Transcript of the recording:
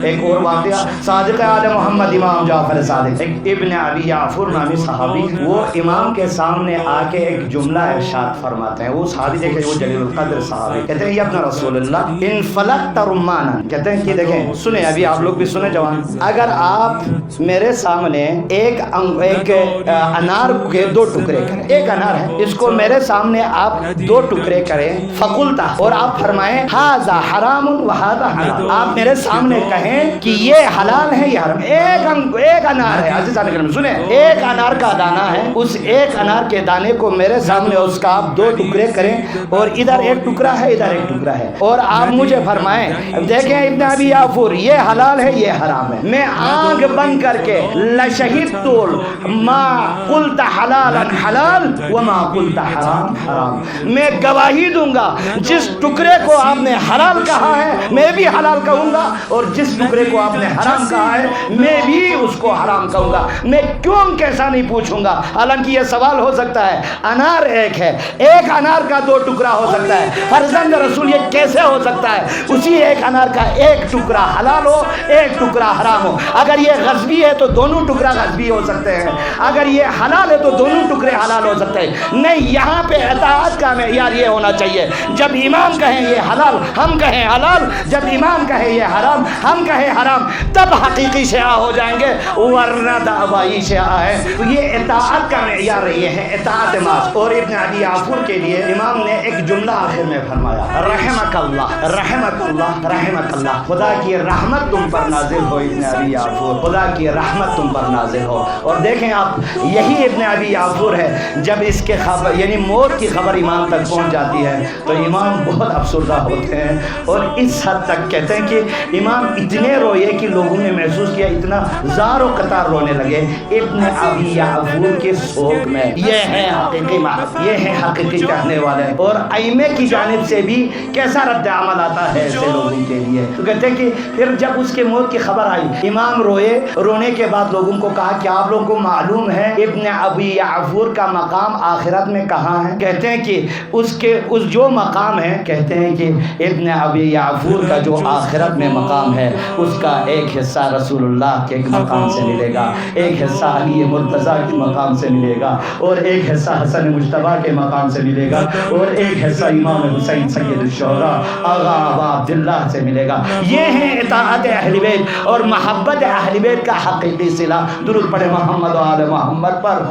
ایک اور واقعہ صادق آل محمد امام جعفر صادق ابن ابی یعفر نامی صحابی، وہ امام کے سامنے آ کے ایک جملہ ارشاد فرماتے ہیں. وہ صحابی دیکھیں، وہ جلیل القدر صحابی، کہتے ہیں یا ابن رسول اللہ ان فلقت رمانا، کہتے ہیں کہ دیکھیں سنیں، ابھی آپ لوگ بھی سنیں جوان، اگر آپ میرے سامنے ایک انار کے دو ٹکڑے کریں، ایک انار ہے، اس کو میرے سامنے آپ دو ٹکڑے کریں، فقلتا، اور آپ فرمائیں ھذا حرام وھذا حلال، آپ میرے سامنے کہیں کہ یہ حلال ہے یہ حرام. ایک انار ہے عزیزان کرام، سنیں، ایک انار کا دانہ ہے، اس ایک انار کے دانے کو میرے سامنے اس کا آپ دو ٹکڑے کریں، اور ادھر ایک ٹکڑا ہے ادھر ایک ٹکڑا ہے، اور آپ مجھے فرمائیں دیکھیں ابن ابی یعفر یہ حلال ہے یہ حرام ہے، میں آنکھ بند کر کے لشہدت ما قلت حلالا حلال وما قلت حرام حرام، میں گواہی دوں گا جس ٹکڑے کو آپ نے حلال کہا ہے میں بھی حلال کہوں گا، اور جس ٹکڑے کو آپ نے حرام کہا ہے میں بھی اس کو حرام کہوں گا. میں کیوں کیسا نہیں پوچھوں گا، حالانکہ یہ سوال ہو سکتا ہے، انار ایک ہے، ایک انار کا دو ٹکڑا ہو سکتا ہے، فرزند رسول یہ کیسے ہو سکتا ہے اسی ایک انار کا ایک ٹکڑا حلال ہو ایک ٹکڑا حرام ہو؟ اگر یہ غصبی ہے تو دونوں ٹکڑا غصبی ہو سکتے ہیں، اگر یہ حلال ہے تو دونوں ٹکڑے حلال ہو سکتے ہیں. نہیں، یہاں پہ اطاعت کا معیار یہ ہونا چاہیے، جب امام کہیں یہ حلال ہم کہیں حلال، جب امام کہے یہ حرام ہم کہیں حرام، تب حقیقی شیعہ ہو جائیں گے، ورنہ دعوائی شیعہ ہے. تو یہ اطاعت کا معیار یہ ہے، اطاعت ماس. اور ابن ابی یعفر کے لیے امام نے ایک جملہ آخر میں فرمایا، رحمک اللہ رحمک اللہ رحمک اللہ، خدا کی رحمت تم پر نازل ہو ابن ابی یعفر، خدا کی رحمت تم پر نازل ہو. اور دیکھیں آپ، یہی ابن ابی یعفر ہے، جب اس کے خبر یعنی موت کی خبر امام تک پہنچ جاتی ہے تو امام بہت افسردہ ہوتے ہیں، اور اس حد تک کہتے ہیں کہ امام اتنے روئے کہ لوگوں نے محسوس کیا اتنا زار و قطار رونے لگے ابن ابی یعفر کے سوگ میں. یہ ہے حقیقی محبت، یہ ہے حقیقی کہنے والے. اور ائمے کی جانب سے بھی کیسا رد عمل آتا ہے ایسے لوگوں کے لیے. تو کہتے ہیں کہ پھر جب اس کے موت کی خبر آئی امام روئے، رونے کے بعد لوگوں کو کہا کہ آپ لوگوں کو معلوم ہے ابن ابی یعفر کا مقام آخرت میں کہاں ہے؟ کہتے ہیں کہ اس جو مقام ہے، کہتے ہیں کہ ابن ابی یعفر کا جو آخرت میں مقام ہے اس کا ایک حصہ رسول اللہ کے مقام سے ملے گا، ایک حصہ علی مرتضیٰ کے مقام سے ملے گا، اور ایک حصہ حسن مجتبیٰ کے مقام سے ملے گا، اور ایک حصہ امام حسین سید الشہداء آغا ابا عبداللہ سے ملے گا. یہ ہے اطاعت اہل بیت اور محبت اہل بیت کا حقیقی صلہ. درود پڑھے محمد و آل محمد پر.